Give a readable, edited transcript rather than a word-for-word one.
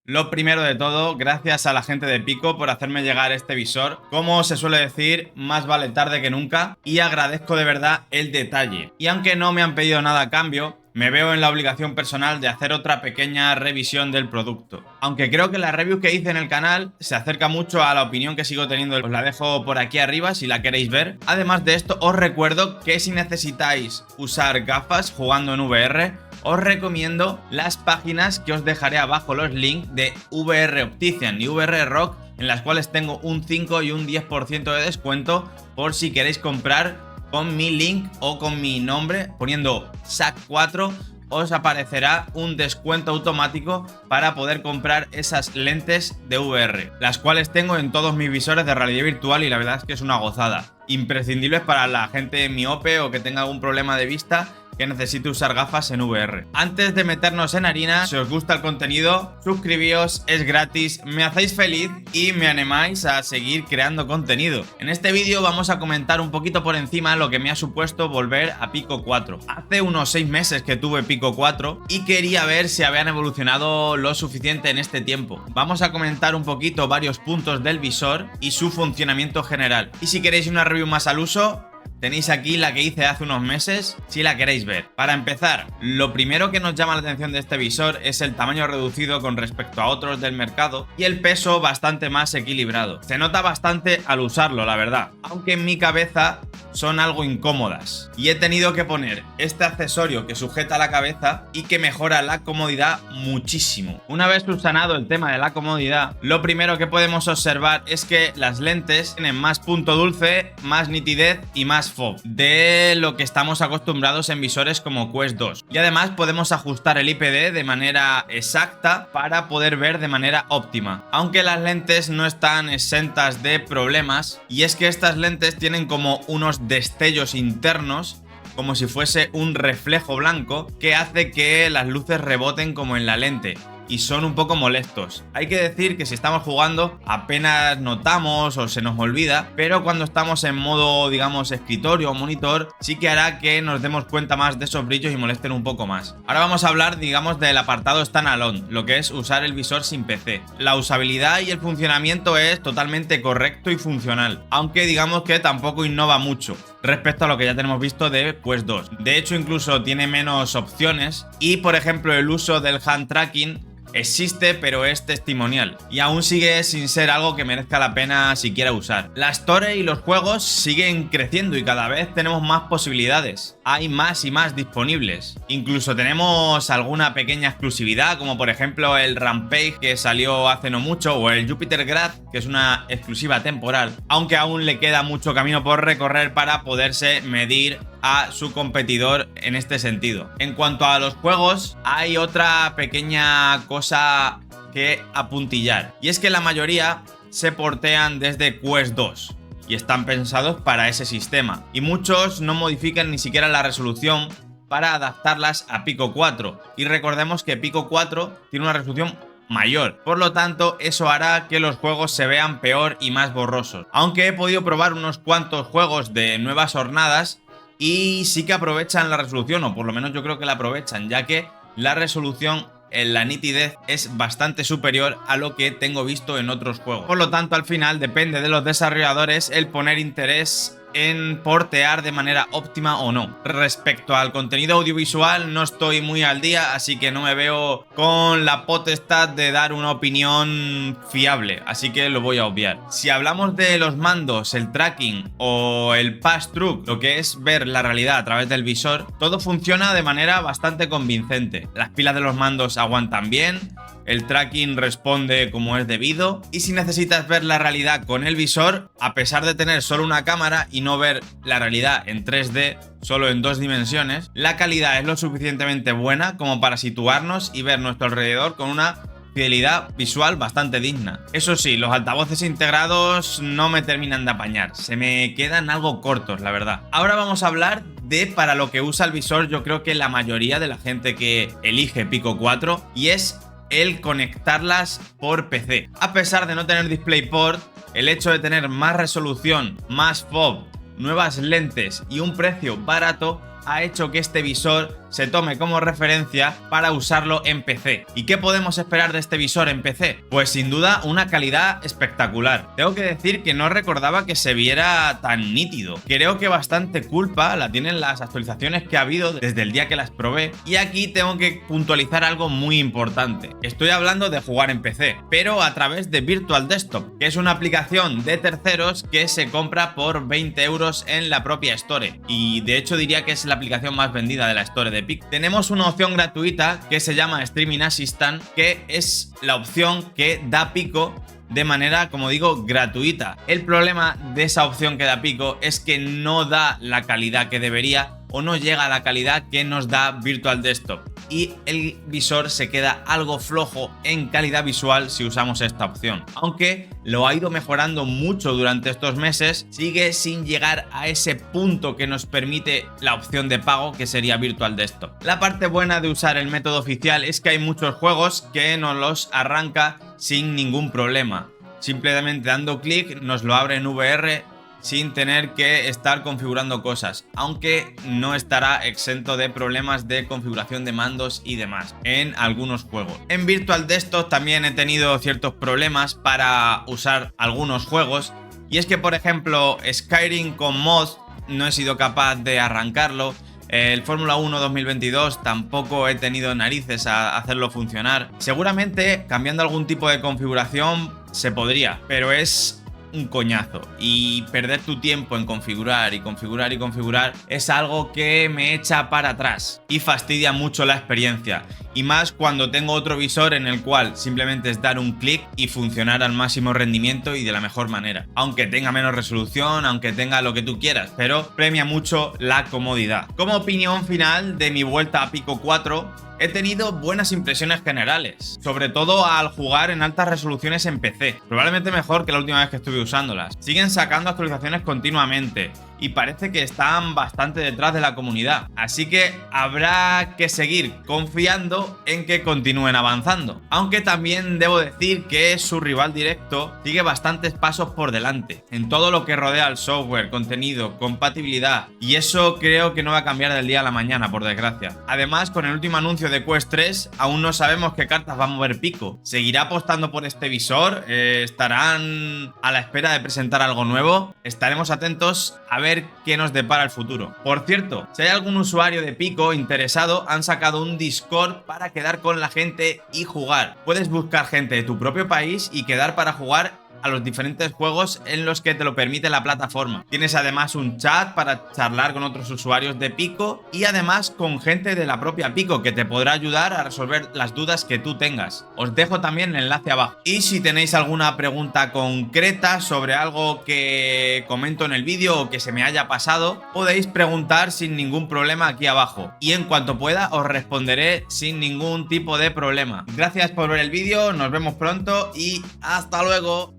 Lo primero de todo, gracias a la gente de Pico por hacerme llegar este visor. Como se suele decir, más vale tarde que nunca, y agradezco de verdad el detalle. Y aunque no me han pedido nada a cambio, me veo en la obligación personal de hacer otra pequeña revisión del producto. Aunque creo que la review que hice en el canal se acerca mucho a la opinión que sigo teniendo, os la dejo por aquí arriba si la queréis ver. Además de esto, os recuerdo que si necesitáis usar gafas jugando en VR, os recomiendo las páginas que os dejaré abajo los links de VR Optician y VR Rock, en las cuales tengo un 5 y un 10% de descuento por si queréis comprar con mi link o con mi nombre. Poniendo SAC4 os aparecerá un descuento automático para poder comprar esas lentes de VR, las cuales tengo en todos mis visores de realidad virtual y la verdad es que es una gozada. Imprescindibles para la gente miope o que tenga algún problema de vista que necesite usar gafas en VR. Antes de meternos en harina, si os gusta el contenido, suscribíos, es gratis, me hacéis feliz y me animáis a seguir creando contenido. En este vídeo vamos a comentar un poquito por encima lo que me ha supuesto volver a Pico 4. Hace unos 6 meses que tuve Pico 4 y quería ver si habían evolucionado lo suficiente en este tiempo. Vamos a comentar un poquito varios puntos del visor y su funcionamiento general. Y si queréis una review más al uso, tenéis aquí la que hice hace unos meses si la queréis ver. Para empezar, lo primero que nos llama la atención de este visor es el tamaño reducido con respecto a otros del mercado y el peso bastante más equilibrado. Se nota bastante al usarlo, la verdad, aunque en mi cabeza son algo incómodas y he tenido que poner este accesorio que sujeta la cabeza y que mejora la comodidad muchísimo. Una vez subsanado el tema de la comodidad, lo primero que podemos observar es que las lentes tienen más punto dulce, más nitidez y más FOV de lo que estamos acostumbrados en visores como Quest 2. Y además podemos ajustar el IPD de manera exacta para poder ver de manera óptima. Aunque las lentes no están exentas de problemas, y es que estas lentes tienen como unos destellos internos, como si fuese un reflejo blanco, que hace que las luces reboten como en la lente y son un poco molestos. Hay que decir que si estamos jugando apenas notamos o se nos olvida, pero cuando estamos en modo, digamos, escritorio o monitor, sí que hará que nos demos cuenta más de esos brillos y molesten un poco más. Ahora vamos a hablar, digamos, del apartado standalone, lo que es usar el visor sin PC. La usabilidad y el funcionamiento es totalmente correcto y funcional, aunque digamos que tampoco innova mucho respecto a lo que ya tenemos visto de Quest 2. De hecho, incluso tiene menos opciones y, por ejemplo, el uso del hand tracking existe, pero es testimonial y aún sigue sin ser algo que merezca la pena siquiera usar. Las torres y los juegos siguen creciendo y cada vez tenemos más posibilidades. Hay más y más disponibles. Incluso tenemos alguna pequeña exclusividad, como por ejemplo el Rampage que salió hace no mucho, o el Jupiter Grad, que es una exclusiva temporal, aunque aún le queda mucho camino por recorrer para poderse medir a su competidor en este sentido. En cuanto a los juegos, hay otra pequeña cosa que apuntillar, y es que la mayoría se portean desde Quest 2 y están pensados para ese sistema, y muchos no modifican ni siquiera la resolución para adaptarlas a Pico 4, y recordemos que Pico 4 tiene una resolución mayor, por lo tanto eso hará que los juegos se vean peor y más borrosos. Aunque he podido probar unos cuantos juegos de nuevas hornadas y sí que aprovechan la resolución, o por lo menos yo creo que la aprovechan, ya que la resolución en la nitidez es bastante superior a lo que tengo visto en otros juegos. Por lo tanto, al final depende de los desarrolladores el poner interés en portear de manera óptima o no. Respecto al contenido audiovisual no estoy muy al día, así que no me veo con la potestad de dar una opinión fiable, así que lo voy a obviar. Si hablamos de los mandos, el tracking o el pass-through, lo que es ver la realidad a través del visor, todo funciona de manera bastante convincente. Las pilas de los mandos aguantan bien, el tracking responde como es debido, y si necesitas ver la realidad con el visor, a pesar de tener solo una cámara y no ver la realidad en 3D, solo en 2 dimensiones, la calidad es lo suficientemente buena como para situarnos y ver nuestro alrededor con una fidelidad visual bastante digna. Eso sí, los altavoces integrados no me terminan de apañar, se me quedan algo cortos, la verdad. Ahora vamos a hablar de para lo que usa el visor, yo creo que la mayoría de la gente que elige Pico 4, y es el conectarlas por PC. A pesar de no tener DisplayPort, el hecho de tener más resolución, más FOV, nuevas lentes y un precio barato ha hecho que este visor se tome como referencia para usarlo en PC. ¿Y qué podemos esperar de este visor en PC? Pues sin duda una calidad espectacular. Tengo que decir que no recordaba que se viera tan nítido. Creo que bastante culpa la tienen las actualizaciones que ha habido desde el día que las probé, y aquí tengo que puntualizar algo muy importante. Estoy hablando de jugar en PC, pero a través de Virtual Desktop, que es una aplicación de terceros que se compra por 20 euros en la propia Store, y de hecho diría que es la aplicación más vendida de la Store de Pico. Tenemos una opción gratuita que se llama Streaming Assistant, que es la opción que da Pico de manera, como digo, gratuita. El problema de esa opción que da Pico es que no da la calidad que debería, o no llega a la calidad que nos da Virtual Desktop, y el visor se queda algo flojo en calidad visual si usamos esta opción. Aunque lo ha ido mejorando mucho durante estos meses, sigue sin llegar a ese punto que nos permite la opción de pago, que sería Virtual Desktop. La parte buena de usar el método oficial es que hay muchos juegos que nos los arranca sin ningún problema. Simplemente dando clic nos lo abre en VR sin tener que estar configurando cosas, aunque no estará exento de problemas de configuración de mandos y demás en algunos juegos. En Virtual Desktop también he tenido ciertos problemas para usar algunos juegos, y es que, por ejemplo, Skyrim con mods no he sido capaz de arrancarlo. El Fórmula 1 2022 tampoco he tenido narices a hacerlo funcionar. Seguramente cambiando algún tipo de configuración se podría, pero es un coñazo, y perder tu tiempo en configurar y configurar y configurar es algo que me echa para atrás y fastidia mucho la experiencia, y más cuando tengo otro visor en el cual simplemente es dar un clic y funcionar al máximo rendimiento y de la mejor manera, aunque tenga menos resolución, aunque tenga lo que tú quieras, pero premia mucho la comodidad. Como opinión final de mi vuelta a Pico 4, he tenido buenas impresiones generales, sobre todo al jugar en altas resoluciones en PC, probablemente mejor que la última vez que estuve usándolas. Siguen sacando actualizaciones continuamente y parece que están bastante detrás de la comunidad, así que habrá que seguir confiando en que continúen avanzando, aunque también debo decir que su rival directo sigue bastantes pasos por delante en todo lo que rodea al software, contenido, compatibilidad, y eso creo que no va a cambiar del día a la mañana, por desgracia. Además, con el último anuncio de Quest 3 aún no sabemos qué cartas va a mover Pico. ¿Seguirá apostando por este visor? ¿Estarán a la espera de presentar algo nuevo? Estaremos atentos a ver qué nos depara el futuro. Por cierto, si hay algún usuario de Pico interesado, han sacado un Discord para quedar con la gente y jugar. Puedes buscar gente de tu propio país y quedar para jugar a los diferentes juegos en los que te lo permite la plataforma. Tienes además un chat para charlar con otros usuarios de Pico, y además con gente de la propia Pico que te podrá ayudar a resolver las dudas que tú tengas. Os dejo también el enlace abajo. Y si tenéis alguna pregunta concreta sobre algo que comento en el vídeo o que se me haya pasado, podéis preguntar sin ningún problema aquí abajo, y en cuanto pueda os responderé sin ningún tipo de problema. Gracias por ver el vídeo, nos vemos pronto y hasta luego.